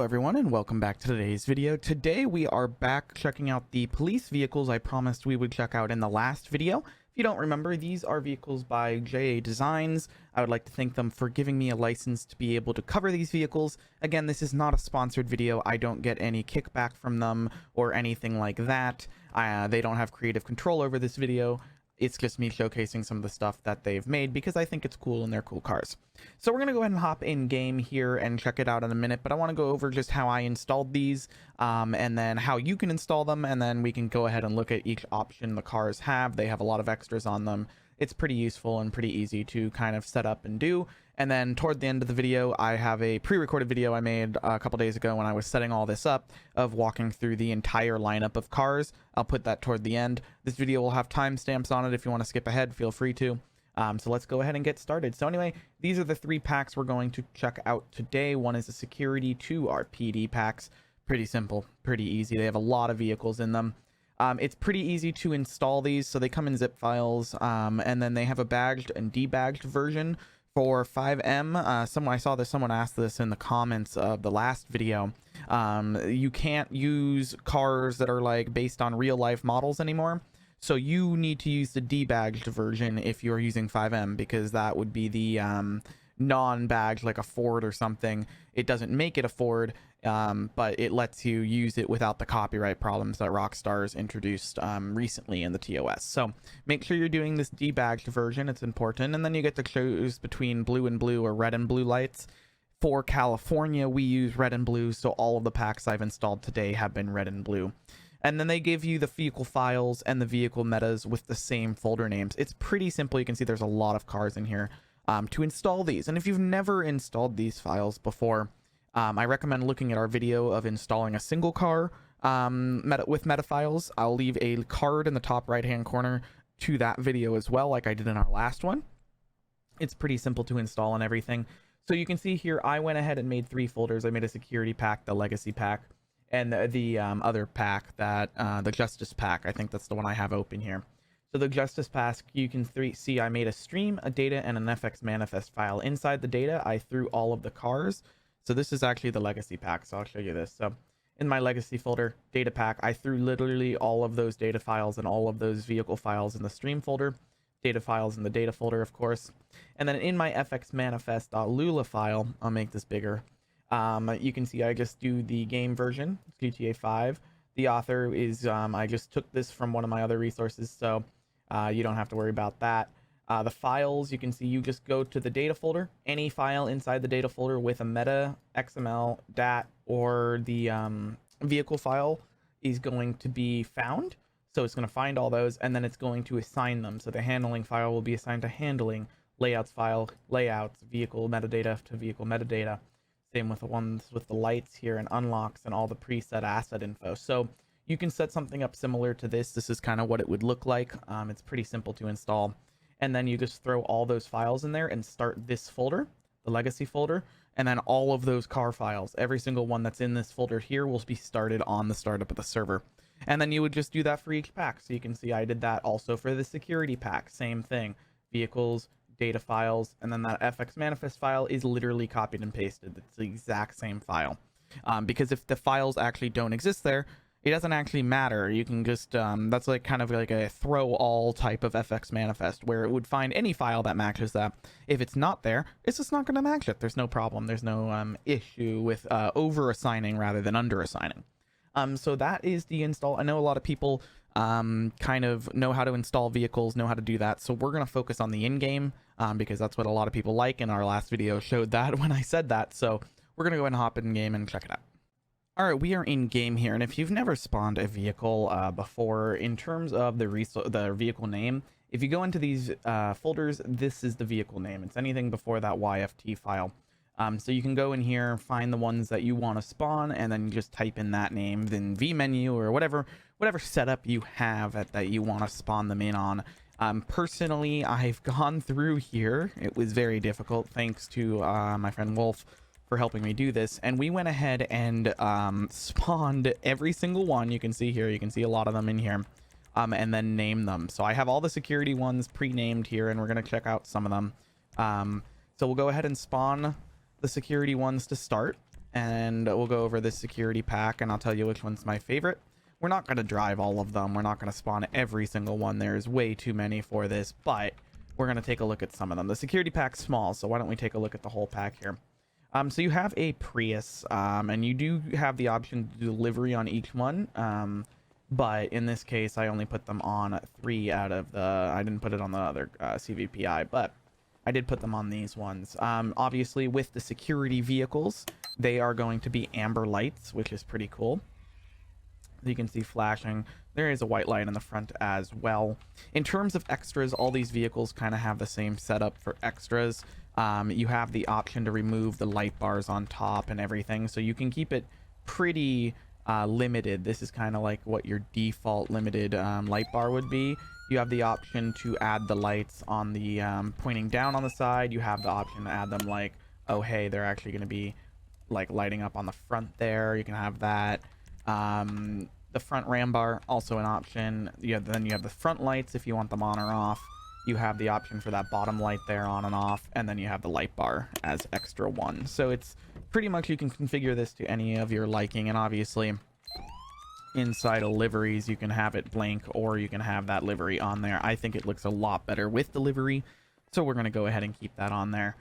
everyone, and welcome back to today's video. Today we are back checking out the police vehicles I promised we would check out in the last video. If you don't remember, these are vehicles by JADesign. I would like to thank them for giving me a license to be able to cover these vehicles. Again, this is not a sponsored video. I don't get any kickback from them or anything like that. They don't have creative control over this video. It's just me showcasing some of the stuff that they've made because I think it's cool and they're cool cars. So we're going to go ahead and hop in game here and check it out in a minute, but I want to go over just how I installed these and then how you can install them, and then we can go ahead and look at each option the cars have. They have a lot of extras on them. It's pretty useful and pretty easy to kind of set up and do. And then toward the end of the video, I have a pre-recorded video I made a couple days ago when I was setting all this up of walking through the entire lineup of cars. I'll put that toward the end. This video will have timestamps on it. If you want to skip ahead, feel free to. So let's go ahead and get started. So anyway, these are the three packs we're going to check out today. One is a security, two are PD packs. Pretty simple, pretty easy. They have a lot of vehicles in them. It's pretty easy to install these, so they come in zip files, and then they have a badged and debadged version for FiveM. I saw this, someone asked this in the comments of the last video. You can't use cars that are like based on real life models anymore, so you need to use the debadged version if you're using FiveM, because that would be the non-badged, like a Ford or something. It doesn't make it a Ford, but it lets you use it without the copyright problems that Rockstar's introduced recently in the TOS. So make sure you're doing this debadged version. It's important. And then you get to choose between blue and blue or red and blue lights. For California, we use red and blue, so all of the packs I've installed today have been red and blue. And then they give you the vehicle files and the vehicle metas with the same folder names. It's pretty simple. You can see there's a lot of cars in here to install these. And if you've never installed these files before, I recommend looking at our video of installing a single car with meta files. I'll leave a card in the top right hand corner to that video as well, like I did in our last one. It's pretty simple to install and everything. So you can see here, I went ahead and made three folders. I made a security pack, the legacy pack, and the other pack, that the justice pack. I think that's the one I have open here. So the justice pack, you can see I made a stream, a data, and an FX manifest file. Inside the data, I threw all of the cars. So this is actually the legacy pack, so I'll show you this. So in my legacy folder, data pack, I threw literally all of those data files and all of those vehicle files in the stream folder, data files in the data folder, of course. And then in my FX manifest.lua file, I'll make this bigger. You can see I just do the game version, GTA 5. The author is, I just took this from one of my other resources, so you don't have to worry about that. The files, you can see you just go to the data folder. Any file inside the data folder with a meta, XML, DAT, or the vehicle file is going to be found. So it's going to find all those, and then it's going to assign them. So the handling file will be assigned to handling, layouts file, layouts, vehicle metadata to vehicle metadata. Same with the ones with the lights here and unlocks and all the preset asset info. So you can set something up similar to this. This is kind of what it would look like. It's pretty simple to install. And then you just throw all those files in there and start this folder, the legacy folder, and then all of those car files, every single one that's in this folder here, will be started on the startup of the server. And then you would just do that for each pack. So you can see I did that also for the security pack. Same thing, vehicles, data files, and then that FX manifest file is literally copied and pasted. It's the exact same file. Because if the files actually don't exist there, it doesn't actually matter. You can just, that's like kind of like a throw all type of FX manifest, where it would find any file that matches that. If it's not there, it's just not going to match it. There's no problem. There's no issue with over assigning rather than under assigning. So that is the install. I know a lot of people kind of know how to install vehicles, know how to do that. So we're going to focus on the in-game because that's what a lot of people like. And our last video showed that when I said that. So we're going to go ahead and hop in game and check it out. All right, we are in game here, and if you've never spawned a vehicle before, in terms of the vehicle name, if you go into these folders, this is the vehicle name. It's anything before that YFT file. So you can go in here, find the ones that you want to spawn, and then just type in that name, then vMenu or whatever setup you have that you want to spawn them in on. Personally, I've gone through here. It was very difficult, thanks to my friend Wolf for helping me do this, and we went ahead and spawned every single one. You can see here, you can see a lot of them in here, and then name them. So I have all the security ones pre-named here, and we're going to check out some of them. So we'll go ahead and spawn the security ones to start, and we'll go over this security pack, and I'll tell you which one's my favorite. We're not going to drive all of them. We're not going to spawn every single one. There's way too many for this, but we're going to take a look at some of them. The security pack's small, so why don't we take a look at the whole pack here. So you have a Prius, and you do have the option to do delivery on each one. But in this case, I only put them on 3 out of the... I didn't put it on the other CVPI, but I did put them on these ones. Obviously, with the security vehicles, they are going to be amber lights, which is pretty cool. You can see flashing. There is a white light in the front as well. In terms of extras, all these vehicles kind of have the same setup for extras. You have the option to remove the light bars on top and everything, so you can keep it pretty limited. This is kind of like what your default limited light bar would be. You have the option to add the lights on the pointing down on the side. You have the option to add them like, oh hey, they're actually going to be like lighting up on the front there. You can have that. The front ram bar, also an option. Then you have the front lights if you want them on or off. You have the option for that bottom light there on and off, and then you have the light bar as extra one. So it's pretty much, you can configure this to any of your liking, and obviously inside of liveries you can have it blank or you can have that livery on there. I think it looks a lot better with the livery, so we're going to go ahead and keep that on there.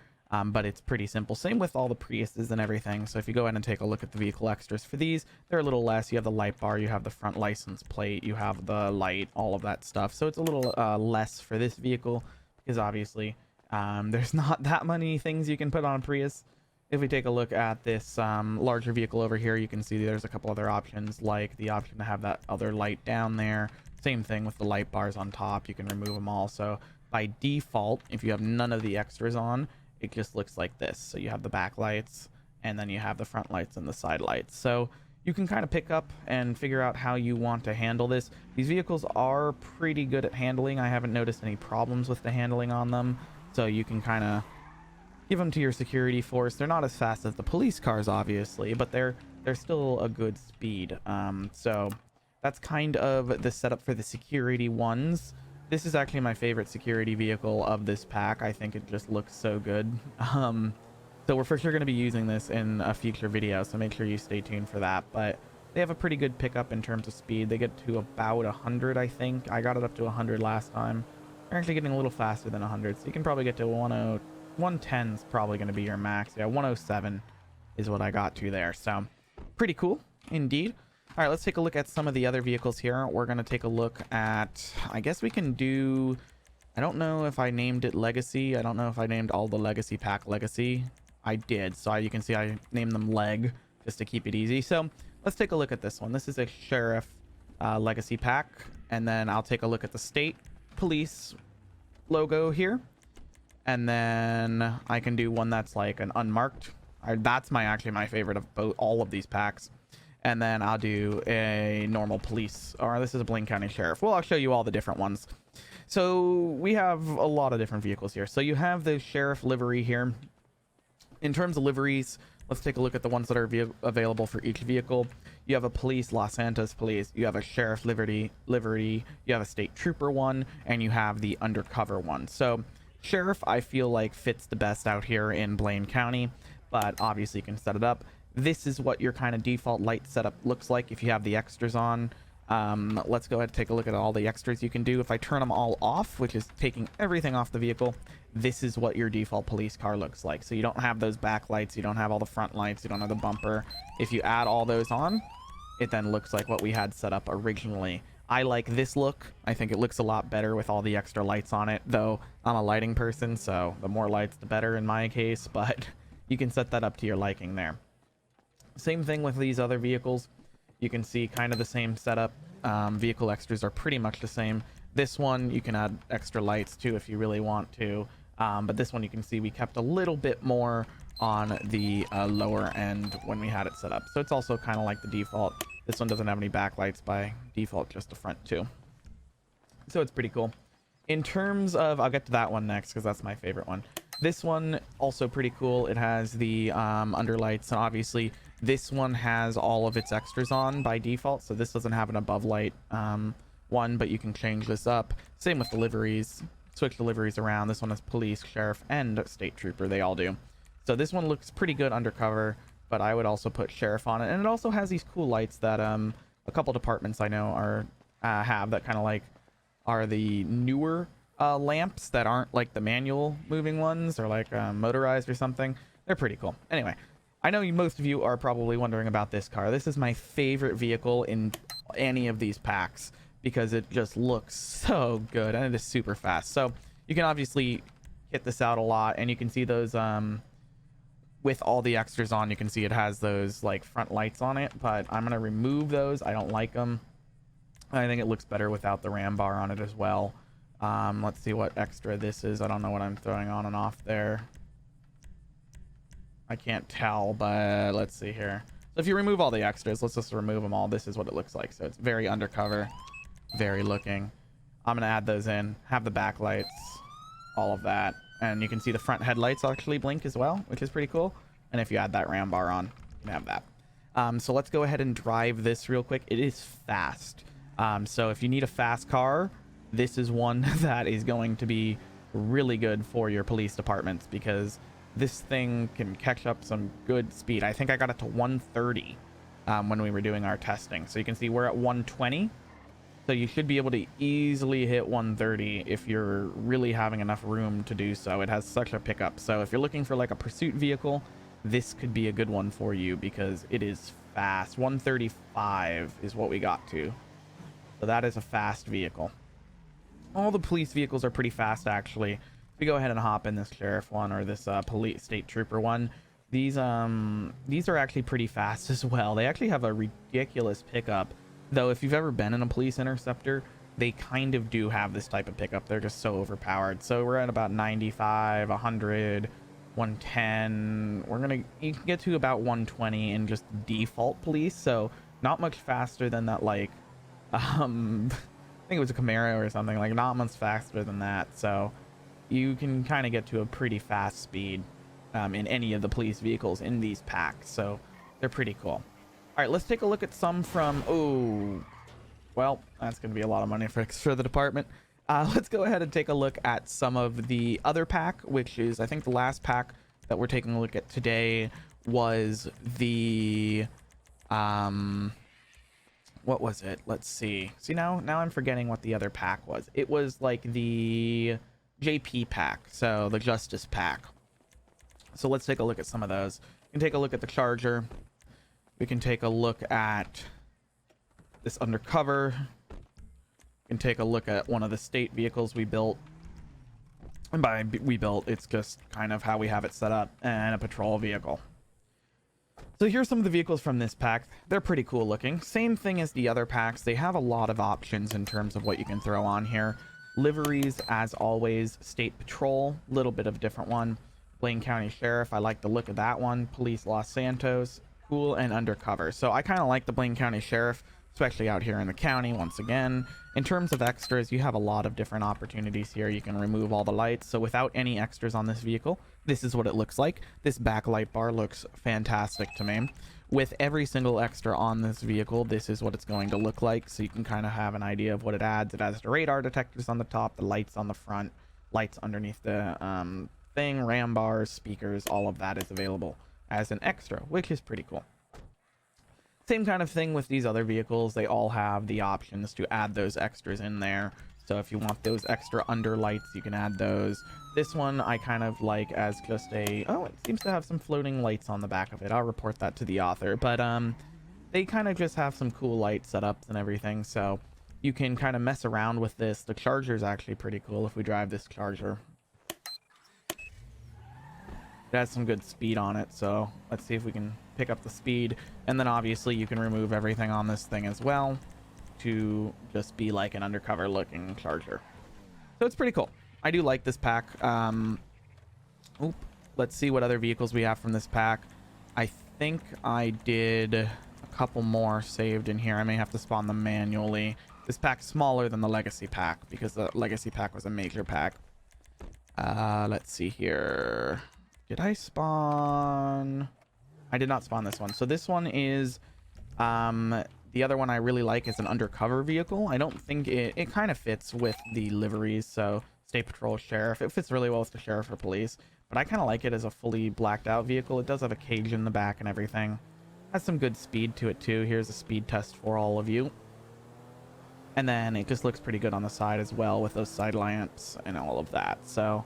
But it's pretty simple. Same with all the Priuses and everything. So if you go ahead and take a look at the vehicle extras for these, they're a little less. You have the light bar, you have the front license plate, you have the light, all of that stuff. So it's a little less for this vehicle because obviously there's not that many things you can put on a Prius. If we take a look at this larger vehicle over here, you can see there's a couple other options, like the option to have that other light down there. Same thing with the light bars on top. You can remove them all. So by default, if you have none of the extras on, it just looks like this. So you have the back lights, and then you have the front lights and the side lights. So you can kind of pick up and figure out how you want to handle this. These vehicles are pretty good at handling. I haven't noticed any problems with the handling on them. So you can kind of give them to your security force. They're not as fast as the police cars, obviously, but they're still a good speed. So that's kind of the setup for the security ones. This is actually my favorite security vehicle of this pack. I think it just looks so good. So we're for sure going to be using this in a future video, so make sure you stay tuned for that. But they have a pretty good pickup in terms of speed. They get to about 100, I think. I got it up to 100 last time. They're actually getting a little faster than 100, so you can probably get to 110 is probably going to be your max. Yeah, 107 is what I got to there. So pretty cool indeed. All right, let's take a look at some of the other vehicles here. We're going to take a look at, I guess we can do, I don't know if I named it Legacy. I don't know if I named all the Legacy pack Legacy. I did. So you can see I named them Leg just to keep it easy. So let's take a look at this one. This is a Sheriff Legacy pack. And then I'll take a look at the State Police logo here. And then I can do one that's like an unmarked. That's actually my favorite of all of these packs. And then I'll do a normal police, or this is a Blaine County Sheriff. Well, I'll show you all the different ones. So we have a lot of different vehicles here. So you have the Sheriff livery here. In terms of liveries, let's take a look at the ones that are available for each vehicle. You have a Police, Los Santos Police. You have a Sheriff livery. You have a State Trooper one, and you have the Undercover one. So Sheriff, I feel like, fits the best out here in Blaine County, but obviously you can set it up. This is what your kind of default light setup looks like if you have the extras on. Let's go ahead and take a look at all the extras you can do. If I turn them all off, which is taking everything off the vehicle, this is what your default police car looks like. So you don't have those back lights, you don't have all the front lights, you don't have the bumper. If you add all those on, it then looks like what we had set up originally. I like this look. I think it looks a lot better with all the extra lights on it, though I'm a lighting person, so the more lights the better in my case, but you can set that up to your liking there. Same thing with these other vehicles. You can see kind of the same setup. Vehicle extras are pretty much the same. This one you can add extra lights to if you really want to, but this one you can see we kept a little bit more on the lower end when we had it set up. So it's also kind of like the default. This one doesn't have any backlights by default, just the front two. So it's pretty cool. In terms of, I'll get to that one next because that's my favorite one. This one also pretty cool. It has the underlights, and obviously this one has all of its extras on by default, so this doesn't have an above light one, but you can change this up. Same with the liveries. Switch the liveries around. This one is Police, Sheriff, and State Trooper. They all do. So this one looks pretty good undercover, but I would also put sheriff on it. And it also has these cool lights that a couple departments I know are have, that kind of like are the newer lamps that aren't like the manual moving ones, or like motorized or something. They're pretty cool. Anyway, I know most of you are probably wondering about this car. This is my favorite vehicle in any of these packs because it just looks so good and it is super fast. So you can obviously hit this out a lot, and you can see those with all the extras on, you can see it has those like front lights on it, but I'm gonna remove those. I don't like them. I think it looks better without the RAM bar on it as well. Let's see what extra this is. I don't know what I'm throwing on and off there. I can't tell, but let's see here. So if you remove all the extras, let's just remove them all. This is what it looks like. So it's very undercover, very looking. I'm gonna add those in, have the backlights, all of that, and you can see the front headlights actually blink as well, which is pretty cool. And if you add that RAM bar on, you can have that. So let's go ahead and drive this real quick. It is fast. So if you need a fast car, this is one that is going to be really good for your police departments, because this thing can catch up some good speed. I think I got it to 130 when we were doing our testing. So you can see we're at 120. So you should be able to easily hit 130 if you're really having enough room to do so. It has such a pickup. So if you're looking for like a pursuit vehicle, this could be a good one for you because it is fast. 135 is what we got to. So that is a fast vehicle. All the police vehicles are pretty fast, actually. If we go ahead and hop in this sheriff one or this police state trooper one, these are actually pretty fast as well. They actually have a ridiculous pickup. Though if you've ever been in a police interceptor, they kind of do have this type of pickup. They're just so overpowered. So we're at about 95, 100, 110. You can get to about 120 in just default police. So not much faster than that, like, I think it was a Camaro or something, like not much faster than that. So you can kind of get to a pretty fast speed in any of the police vehicles in these packs. So they're pretty cool. All right, let's take a look at some from, oh, well, that's going to be a lot of money for the department. Let's go ahead and take a look at some of the other pack, which is, I think the last pack that we're taking a look at today was the, what was it? Let's see. See, now I'm forgetting what the other pack was. It was like the JP pack, so the Justice pack. So let's take a look at some of those. You can take a look at the Charger. We can take a look at this undercover. We can take a look at one of the state vehicles we built. And by we built, it's just kind of how we have it set up, and a patrol vehicle. So here's some of the vehicles from this pack. They're pretty cool looking. Same thing as the other packs. They have a lot of options in terms of what you can throw on here. Liveries, as always. State Patrol, little bit of a different one. Blaine County Sheriff, I like the look of that one. Police Los Santos, cool, and undercover. So I kind of like the Blaine County Sheriff, especially out here in the county. Once again, in terms of extras, you have a lot of different opportunities here. You can remove all the lights. So without any extras on this vehicle, this is what it looks like. This backlight bar looks fantastic to me. With every single extra on this vehicle, this is what it's going to look like. So you can kind of have an idea of what it adds. It has the radar detectors on the top, the lights on the front, lights underneath the thing, RAM bars, speakers, all of that is available as an extra, which is pretty cool. Same kind of thing with these other vehicles. They all have the options to add those extras in there. So if you want those extra under lights, you can add those. This one I kind of like as just a, oh, it seems to have some floating lights on the back of it. I'll report that to the author, but they kind of just have some cool light setups and everything. So you can kind of mess around with this. The Charger is actually pretty cool if we drive this Charger. It has some good speed on it, so let's see if we can pick up the speed. And then obviously you can remove everything on this thing as well to just be like an undercover looking Charger. So it's pretty cool. I do like this pack. Let's see what other vehicles we have from this pack. I think I did a couple more saved in here. I may have to spawn them manually. This pack's smaller than the Legacy pack because the Legacy pack was a major pack. Let's see here. Did I spawn? I did not spawn this one. So this one is the other one I really like is an undercover vehicle. I don't think it kind of fits with the liveries. So State Patrol, Sheriff. It fits really well with the Sheriff or Police. but I kind of like it as a fully blacked out vehicle. It does have a cage in the back and everything. Has some good speed to it too. Here's a speed test for all of you. And then it just looks pretty good on the side as well with those side lamps and all of that. So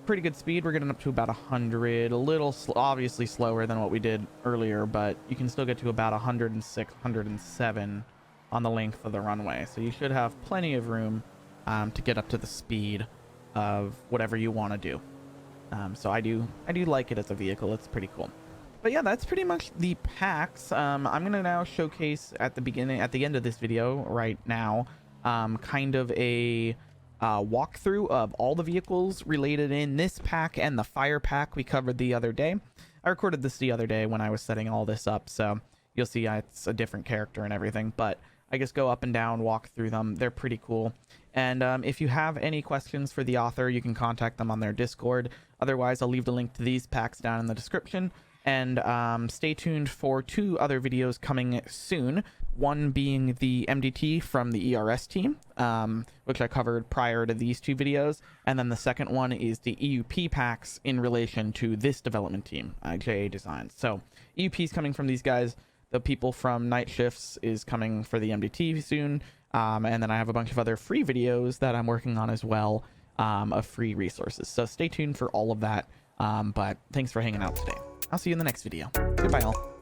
pretty good speed. We're getting up to about 100, a little obviously slower than what we did earlier, but you can still get to about 106, 107 on the length of the runway. So you should have plenty of room to get up to the speed of whatever you want to do. So I do like it as a vehicle. It's pretty cool. But yeah, that's pretty much the packs. I'm gonna now showcase at the end of this video right now, kind of a walkthrough of all the vehicles related in this pack and the fire pack we covered the other day. I recorded this the other day when I was setting all this up, so you'll see it's a different character and everything, but I just go up and down, walk through them. They're pretty cool. And if you have any questions for the author, you can contact them on their Discord. Otherwise, I'll leave the link to these packs down in the description. And stay tuned for 2 other videos coming soon. One being the MDT from the ERS team, which I covered prior to these 2 videos. And then the second one is the EUP packs in relation to this development team, JADesign. So EUP is coming from these guys. The people from Night Shifts is coming for the MDT soon. And then I have a bunch of other free videos that I'm working on as well, of free resources. So stay tuned for all of that. But thanks for hanging out today. I'll see you in the next video. Goodbye all.